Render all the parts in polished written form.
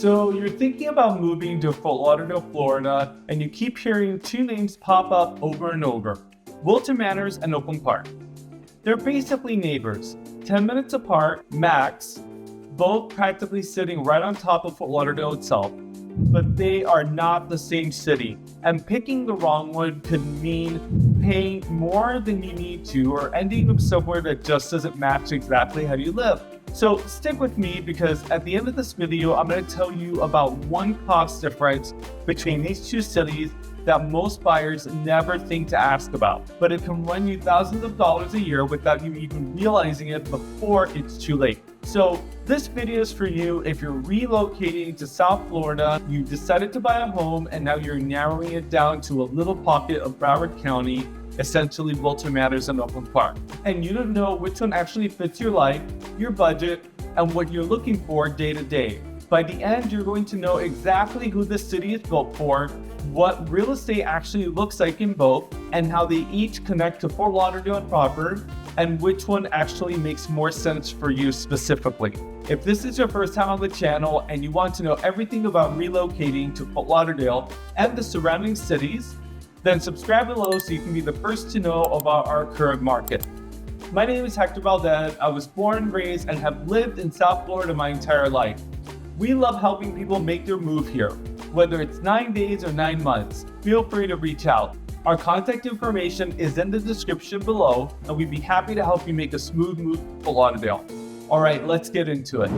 So you're thinking about moving to Fort Lauderdale, Florida, and you keep hearing two names pop up over and over, Wilton Manors and Oakland Park. They're basically neighbors, 10 minutes apart, max, both practically sitting right on top of Fort Lauderdale itself, but they are not the same city, and picking the wrong one could mean paying more than you need to or ending up somewhere that just doesn't match exactly how you live. So stick with me because at the end of this video, I'm going to tell you about one cost difference between these two cities that most buyers never think to ask about, but it can run you thousands of dollars a year without you even realizing it before it's too late. So this video is for you if you're relocating to South Florida, you decided to buy a home, and now you're narrowing it down to a little pocket of Broward County, essentially Wilton Manors and Oakland Park. And you don't know which one actually fits your life, your budget, and what you're looking for day to day. By the end, you're going to know exactly who this city is built for, what real estate actually looks like in both, and how they each connect to Fort Lauderdale proper, and which one actually makes more sense for you specifically. If this is your first time on the channel and you want to know everything about relocating to Fort Lauderdale and the surrounding cities, then subscribe below so you can be the first to know about our current market. My name is Hector Valdez. I was born and raised and have lived in South Florida my entire life. We love helping people make their move here, whether it's 9 days or 9 months. Feel free to reach out. Our contact information is in the description below, and we'd be happy to help you make a smooth move to Fort Lauderdale. All right, let's get into it.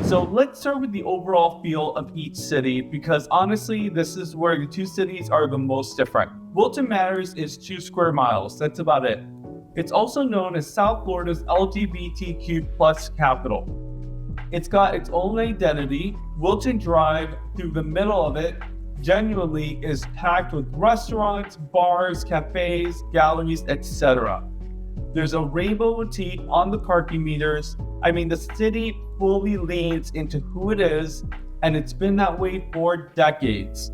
So let's start with the overall feel of each city because honestly, this is where the two cities are the most different. Wilton Manors is 2 square miles, that's about it. It's also known as South Florida's LGBTQ+ capital. It's got its own identity. Wilton Drive, through the middle of it, genuinely is packed with restaurants, bars, cafes, galleries, etc. There's a rainbow motif on the parking meters. I mean, the city fully leans into who it is, and it's been that way for decades.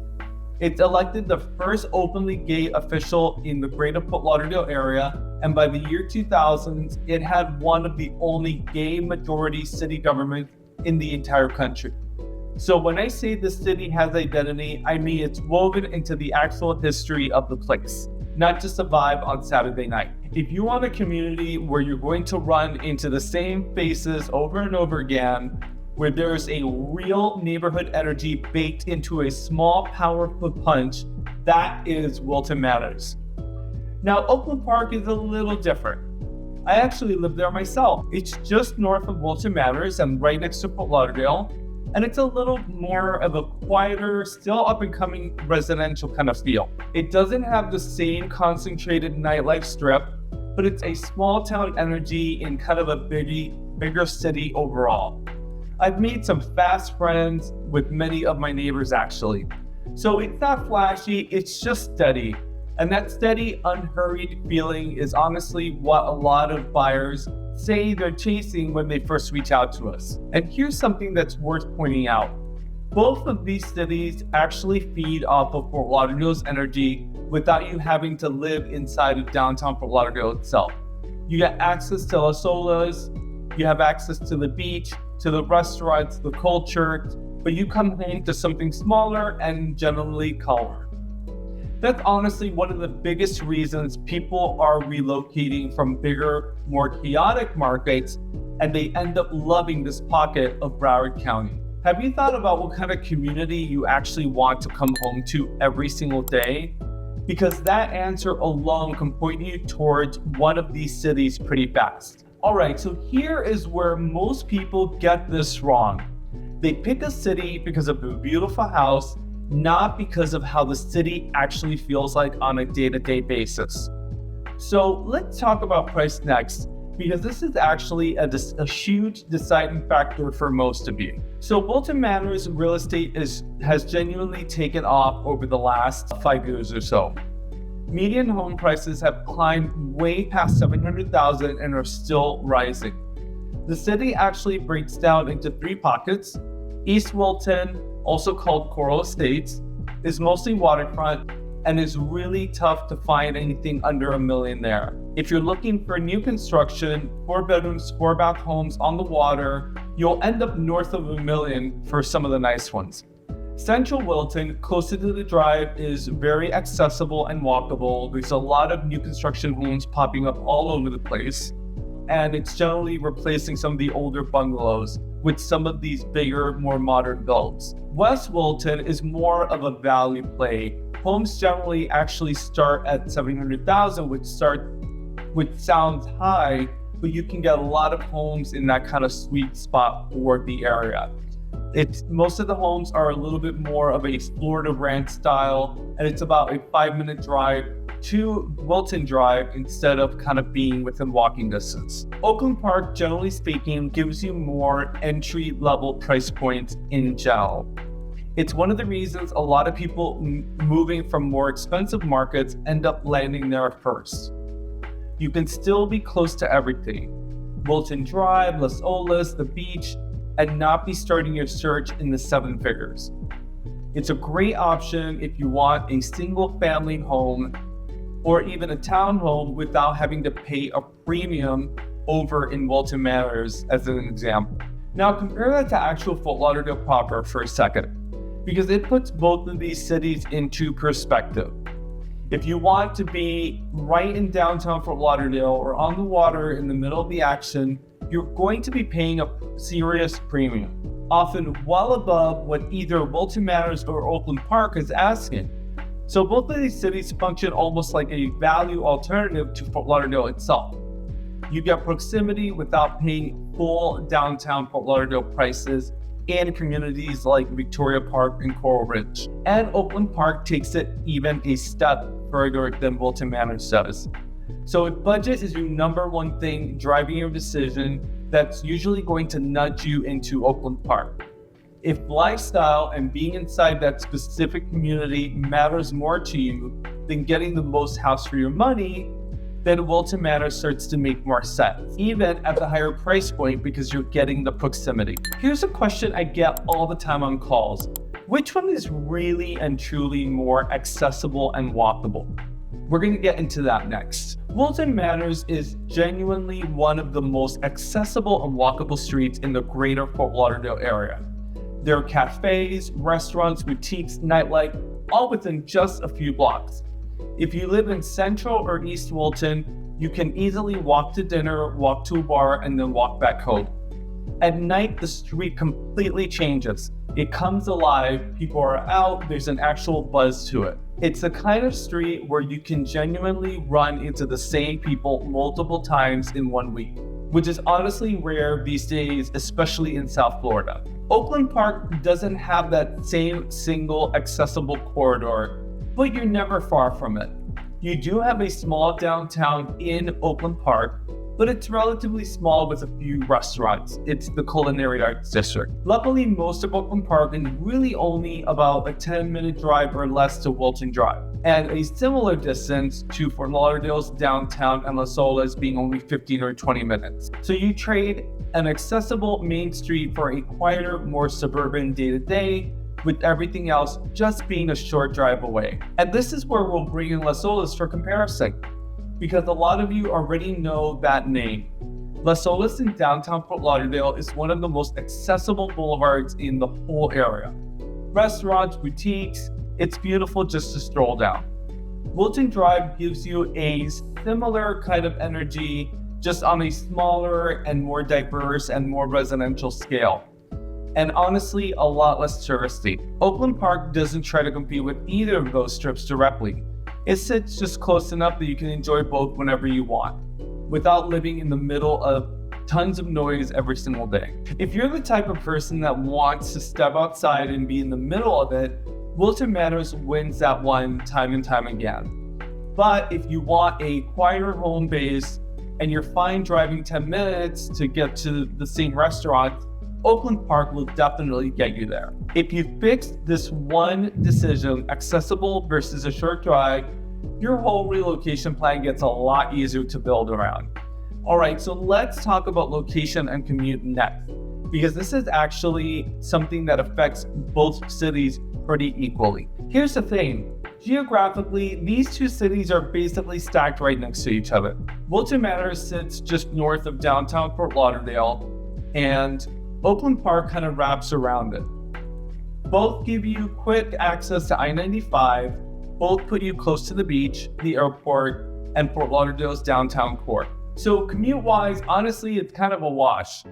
It's elected the first openly gay official in the greater Fort Lauderdale area, and by the year 2000, it had one of the only gay majority city governments in the entire country. So when I say the city has identity, I mean it's woven into the actual history of the place, not just a vibe on Saturday night. If you want a community where you're going to run into the same faces over and over again, where there's a real neighborhood energy baked into a small, powerful punch, that is Wilton Manors. Now, Oakland Park is a little different. I actually live there myself. It's just north of Wilton Manors and right next to Fort Lauderdale, and it's a little more of a quieter, still up-and-coming residential kind of feel. It doesn't have the same concentrated nightlife strip, but it's a small town energy in kind of a bigger city overall. I've made some fast friends with many of my neighbors actually. So it's not flashy, it's just steady. And that steady, unhurried feeling is honestly what a lot of buyers say they're chasing when they first reach out to us. And here's something that's worth pointing out. Both of these cities actually feed off of Fort Lauderdale's energy without you having to live inside of downtown Fort Lauderdale itself. You get access to Las Olas, you have access to the beach, to the restaurants, the culture, but you come home to something smaller and generally calmer. That's honestly one of the biggest reasons people are relocating from bigger, more chaotic markets, and they end up loving this pocket of Broward County. Have you thought about what kind of community you actually want to come home to every single day? Because that answer alone can point you towards one of these cities pretty fast. All right, so here is where most people get this wrong. They pick a city because of a beautiful house, not because of how the city actually feels like on a day-to-day basis. So let's talk about price next, because this is actually a huge deciding factor for most of you. So Wilton Manors real estate has genuinely taken off over the last 5 years or so. Median home prices have climbed way past $700,000 and are still rising. The city actually breaks down into 3 pockets: East Wilton, also called Coral Estates, is mostly waterfront and is really tough to find anything under $1 million there. If you're looking for new construction, 4-bedrooms, 4-bath homes on the water, you'll end up north of $1 million for some of the nice ones. Central Wilton, closer to the drive, is very accessible and walkable. There's a lot of new construction homes popping up all over the place, and it's generally replacing some of the older bungalows with some of these bigger, more modern builds. West Wilton is more of a value play. Homes generally actually start at $700,000, which sounds high, but you can get a lot of homes in that kind of sweet spot for the area. Most of the homes are a little bit more of a Florida ranch style, and it's about a 5-minute drive to Wilton Drive instead of kind of being within walking distance. Oakland Park, generally speaking, gives you more entry-level price points in general. It's one of the reasons a lot of people moving from more expensive markets end up landing there first. You can still be close to everything. Wilton Drive, Las Olas, the beach, and not be starting your search in the 7 figures. It's a great option if you want a single family home or even a townhome without having to pay a premium over in Wilton Manors, as an example. Now compare that to actual Fort Lauderdale proper for a second, because it puts both of these cities into perspective. If you want to be right in downtown Fort Lauderdale or on the water in the middle of the action, you're going to be paying a serious premium, often well above what either Wilton Manors or Oakland Park is asking. So both of these cities function almost like a value alternative to Fort Lauderdale itself. You get proximity without paying full downtown Fort Lauderdale prices in communities like Victoria Park and Coral Ridge. And Oakland Park takes it even a step further than Wilton Manors does. So if budget is your number one thing driving your decision, that's usually going to nudge you into Oakland Park. If lifestyle and being inside that specific community matters more to you than getting the most house for your money, then Wilton Manors starts to make more sense, even at the higher price point, because you're getting the proximity. Here's a question I get all the time on calls. Which one is really and truly more accessible and walkable? We're going to get into that next. Wilton Manors is genuinely one of the most accessible and walkable streets in the greater Fort Lauderdale area. There are cafes, restaurants, boutiques, nightlife, all within just a few blocks. If you live in Central or East Wilton, you can easily walk to dinner, walk to a bar, and then walk back home. At night, the street completely changes. It comes alive, people are out, there's an actual buzz to it. It's the kind of street where you can genuinely run into the same people multiple times in 1 week, which is honestly rare these days, especially in South Florida. Oakland Park doesn't have that same single accessible corridor, but you're never far from it. You do have a small downtown in Oakland Park, but it's relatively small with a few restaurants. It's the Culinary Arts District. Luckily, most of Oakland Park is really only about a 10-minute drive or less to Wilton Drive, and a similar distance to Fort Lauderdale's downtown and Las Olas being only 15 or 20 minutes. So you trade an accessible main street for a quieter, more suburban day-to-day, with everything else just being a short drive away. And this is where we'll bring in Las Olas for comparison, because a lot of you already know that name. Las Olas in downtown Fort Lauderdale is one of the most accessible boulevards in the whole area. Restaurants, boutiques, it's beautiful just to stroll down. Wilton Drive gives you a similar kind of energy, just on a smaller and more diverse and more residential scale. And honestly, a lot less touristy. Oakland Park doesn't try to compete with either of those strips directly. It sits just close enough that you can enjoy both whenever you want, without living in the middle of tons of noise every single day. If you're the type of person that wants to step outside and be in the middle of it, Wilton Manors wins that one time and time again. But if you want a quieter home base and you're fine driving 10 minutes to get to the same restaurant, Oakland Park will definitely get you there. If you fix this one decision, accessible versus a short drive, your whole relocation plan gets a lot easier to build around. All right, so let's talk about location and commute next. because this is actually something that affects both cities pretty equally. Here's the thing. Geographically, these two cities are basically stacked right next to each other. Wilton Manors sits just north of downtown Fort Lauderdale, and Oakland Park kind of wraps around it. Both give you quick access to I-95, both put you close to the beach, the airport, and Fort Lauderdale's downtown core. So commute-wise, honestly, it's kind of a wash.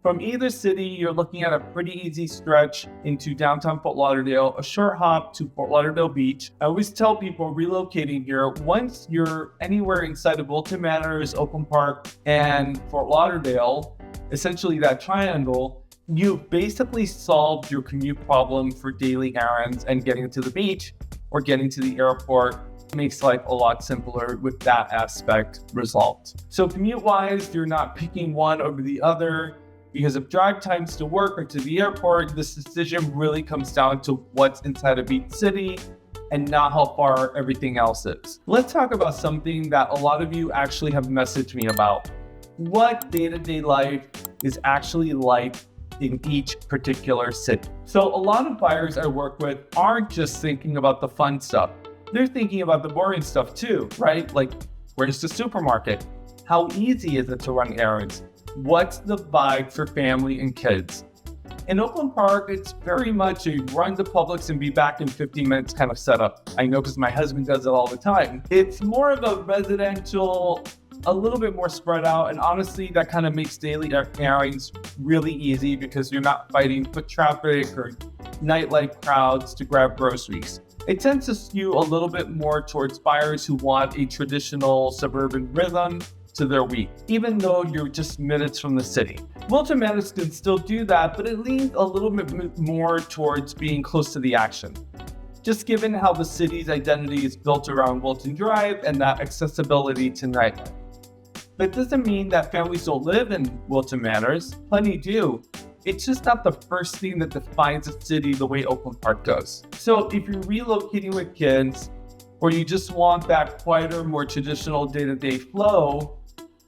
From either city, you're looking at a pretty easy stretch into downtown Fort Lauderdale, a short hop to Fort Lauderdale Beach. I always tell people relocating here, once you're anywhere inside of Wilton Manors, Oakland Park, and Fort Lauderdale, essentially that triangle, you've basically solved your commute problem for daily errands and getting to the beach or getting to the airport. Makes life a lot simpler with that aspect resolved. So commute-wise, you're not picking one over the other. Because of drive times to work or to the airport, this decision really comes down to what's inside of each city and not how far everything else is. Let's talk about something that a lot of you actually have messaged me about. What day-to-day life is actually like in each particular city. So a lot of buyers I work with aren't just thinking about the fun stuff. They're thinking about the boring stuff too, right? Like, where's the supermarket? How easy is it to run errands? What's the vibe for family and kids? In Oakland Park, it's very much a run to Publix and be back in 15 minutes kind of setup. I know because my husband does it all the time. It's more of a residential, a little bit more spread out, and honestly, that kind of makes daily errands really easy because you're not fighting foot traffic or nightlife crowds to grab groceries. It tends to skew a little bit more towards buyers who want a traditional suburban rhythm to their week, even though you're just minutes from the city. Wilton Manors can still do that, but it leans a little bit more towards being close to the action. Just given how the city's identity is built around Wilton Drive and that accessibility to nightlife. That doesn't mean that families don't live in Wilton Manors. Plenty do. It's just not the first thing that defines a city the way Oakland Park does. So if you're relocating with kids, or you just want that quieter, more traditional day-to-day flow,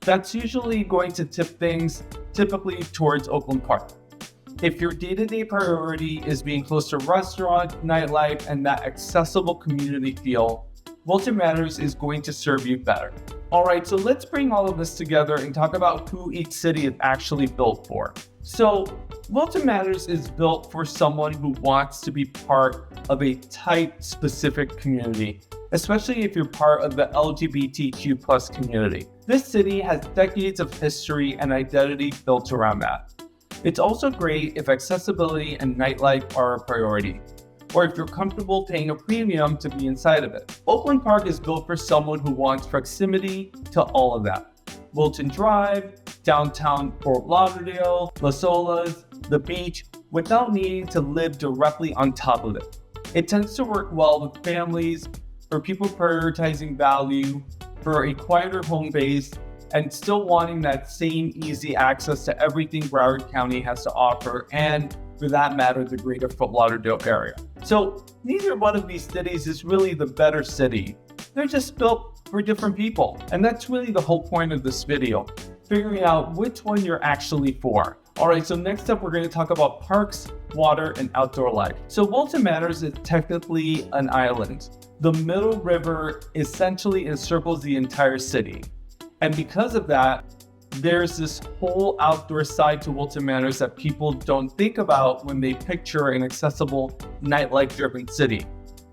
that's usually going to tip things typically towards Oakland Park. If your day-to-day priority is being close to restaurant, nightlife, and that accessible community feel, Wilton Manors is going to serve you better. All right, so let's bring all of this together and talk about who each city is actually built for. So Wilton Manors is built for someone who wants to be part of a tight, specific community, especially if you're part of the LGBTQ+ community. This city has decades of history and identity built around that. It's also great if accessibility and nightlife are a priority, or if you're comfortable paying a premium to be inside of it. Oakland Park is built for someone who wants proximity to all of that. Wilton Drive, downtown Fort Lauderdale, Las Olas, the beach, without needing to live directly on top of it. It tends to work well with families, for people prioritizing value, for a quieter home base, and still wanting that same easy access to everything Broward County has to offer, and for that matter, the greater Fort Lauderdale area. So neither one of these cities is really the better city. They're just built for different people. And that's really the whole point of this video, figuring out which one you're actually for. All right, so next up, we're going to talk about parks, water, and outdoor life. So Wilton Manors is technically an island. The Middle River essentially encircles the entire city. And because of that, there's this whole outdoor side to Wilton Manors that people don't think about when they picture an accessible, nightlife-driven city.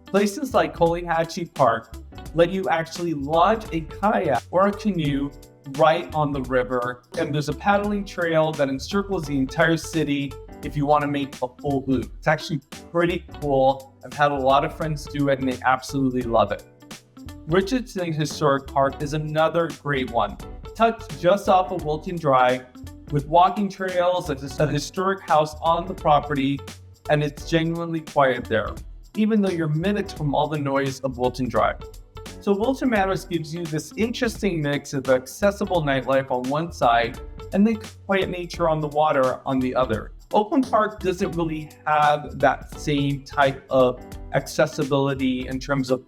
Places like Colehatchee Park let you actually launch a kayak or a canoe right on the river, and there's a paddling trail that encircles the entire city if you want to make a full loop. It's actually pretty cool. I've had a lot of friends do it and they absolutely love it. Richardson Historic Park is another great one, tucked just off of Wilton Drive with walking trails, a historic house on the property, and it's genuinely quiet there, even though you're minutes from all the noise of Wilton Drive. So Wilton Manors gives you this interesting mix of accessible nightlife on one side and then quiet nature on the water on the other. Oakland Park doesn't really have that same type of accessibility in terms of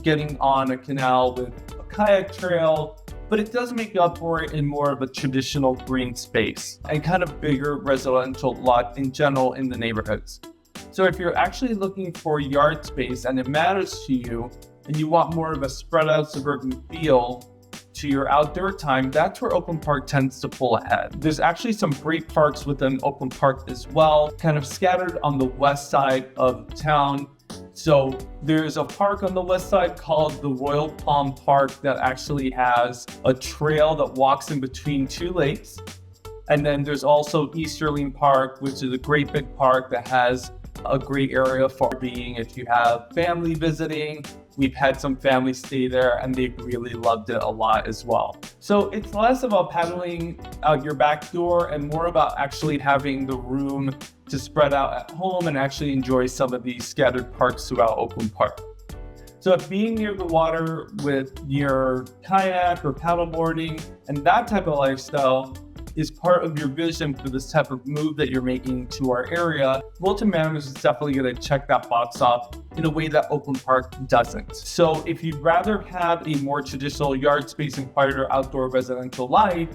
getting on a canal with a kayak trail but it does make up for it in more of a traditional green space and kind of bigger residential lot in general in the neighborhoods. So if you're actually looking for yard space and it matters to you and you want more of a spread out suburban feel to your outdoor time, that's where Oakland Park tends to pull ahead. There's actually some great parks within Oakland Park as well, kind of scattered on the west side of town. So there's a park on the west side called the Royal Palm Park that actually has a trail that walks in between two lakes. And then there's also Easterling Park, which is a great big park that has a great area for being if you have family visiting. We've had some families stay there and they really loved it a lot as well. So it's less about paddling out your back door and more about actually having the room to spread out at home and actually enjoy some of these scattered parks throughout Oakland Park. So if being near the water with your kayak or paddleboarding and that type of lifestyle is part of your vision for this type of move that you're making to our area, Wilton Manors is definitely going to check that box off in a way that Oakland Park doesn't. So if you'd rather have a more traditional yard space and quieter outdoor residential life,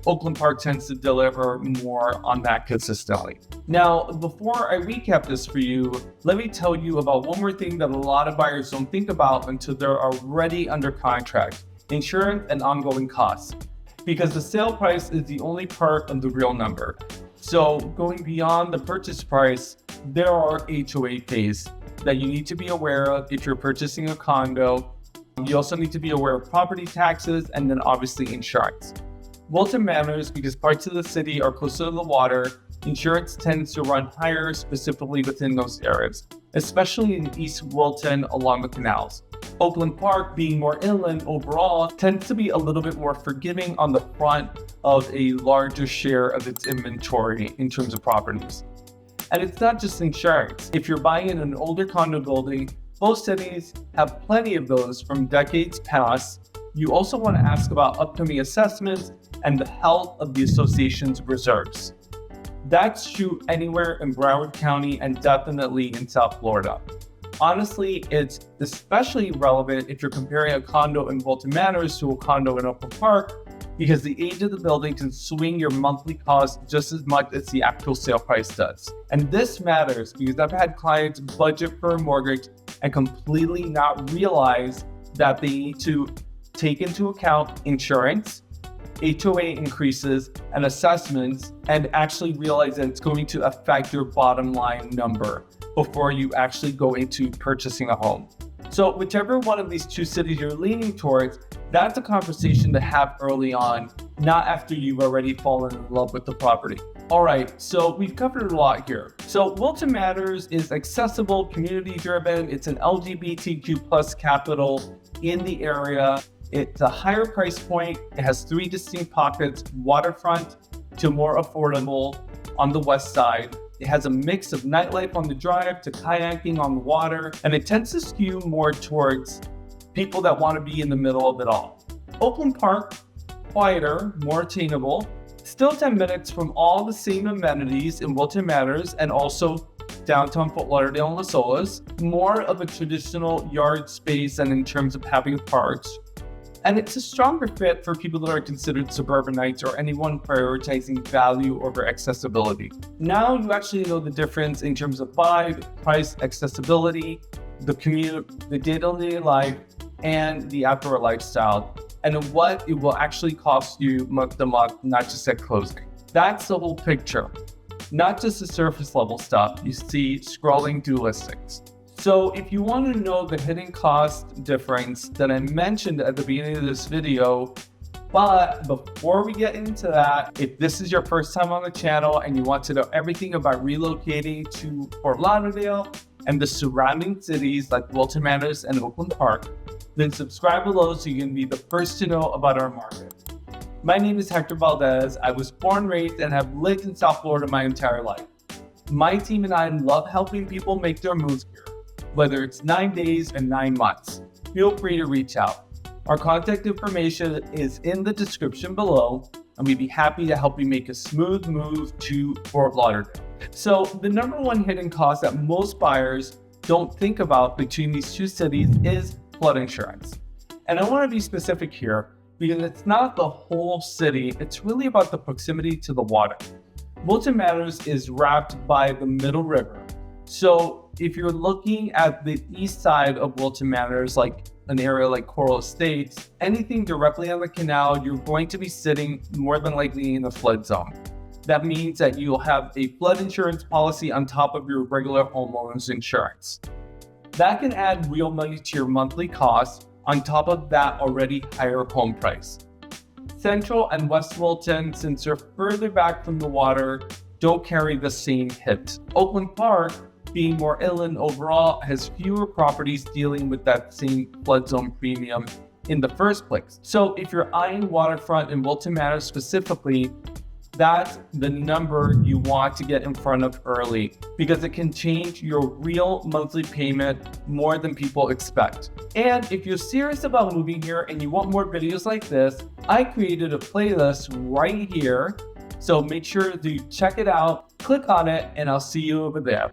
Oakland Park tends to deliver more on that consistently. Now, before I recap this for you, let me tell you about one more thing that a lot of buyers don't think about until they're already under contract: insurance and ongoing costs. Because the sale price is the only part of the real number. So going beyond the purchase price, there are HOA fees that you need to be aware of if you're purchasing a condo. You also need to be aware of property taxes and then obviously insurance. Wilton Manors, because parts of the city are closer to the water, insurance tends to run higher specifically within those areas, especially in East Wilton along the canals. Oakland Park, being more inland overall, tends to be a little bit more forgiving on the front of a larger share of its inventory in terms of properties. And it's not just insurance. If you're buying in an older condo building, most cities have plenty of those from decades past. You also want to ask about upcoming assessments and the health of the association's reserves. That's true anywhere in Broward County and definitely in South Florida. Honestly, it's especially relevant if you're comparing a condo in Wilton Manors to a condo in Oakland Park, because the age of the building can swing your monthly cost just as much as the actual sale price does. And this matters because I've had clients budget for a mortgage and completely not realize that they need to take into account insurance, HOA increases, and assessments, and actually realize that it's going to affect your bottom line number before you actually go into purchasing a home. So whichever one of these two cities you're leaning towards, that's a conversation to have early on, not after you've already fallen in love with the property. All right, so we've covered a lot here. So Wilton Manors is accessible, community-driven. It's an LGBTQ plus capital in the area. It's a higher price point. It has 3 distinct pockets: waterfront to more affordable on the west side. It has a mix of nightlife on the drive to kayaking on the water, and it tends to skew more towards people that want to be in the middle of it all. Oakland Park, quieter, more attainable, still 10 minutes from all the same amenities in Wilton Manors and also downtown Fort Lauderdale and Las Olas, more of a traditional yard space and in terms of having parks. And it's a stronger fit for people that are considered suburbanites or anyone prioritizing value over accessibility. Now you actually know the difference in terms of vibe, price, accessibility, the commute, the day-to-day life, and the outdoor lifestyle, and what it will actually cost you month to month, not just at closing. That's the whole picture, not just the surface level stuff you see scrolling through listings. So if you want to know the hidden cost difference that I mentioned at the beginning of this video, but before we get into that, if this is your first time on the channel and you want to know everything about relocating to Fort Lauderdale and the surrounding cities like Wilton Manors and Oakland Park, then subscribe below so you can be the first to know about our market. My name is Hector Valdez. I was born, raised, and have lived in South Florida my entire life. My team and I love helping people make their moves here, whether it's 9 days and 9 months. Feel free to reach out. Our contact information is in the description below, and we'd be happy to help you make a smooth move to Fort Lauderdale. So the number one hidden cost that most buyers don't think about between these two cities is flood insurance. And I want to be specific here. because it's not the whole city, it's really about the proximity to the water. Wilton Manors is wrapped by the Middle River. So if you're looking at the east side of Wilton Manors, like an area like Coral Estates, anything directly on the canal, you're going to be sitting more than likely in the flood zone. That means that you'll have a flood insurance policy on top of your regular homeowner's insurance. That can add real money to your monthly costs on top of that already higher home price. Central and West Wilton, since they're further back from the water, don't carry the same hit. Oakland Park, being more inland overall, has fewer properties dealing with that same flood zone premium in the first place. So if you're eyeing waterfront in Wilton Manors specifically, that's the number you want to get in front of early, because it can change your real monthly payment more than people expect. And if you're serious about moving here and you want more videos like this, I created a playlist right here. So make sure to check it out, click on it, and I'll see you over there.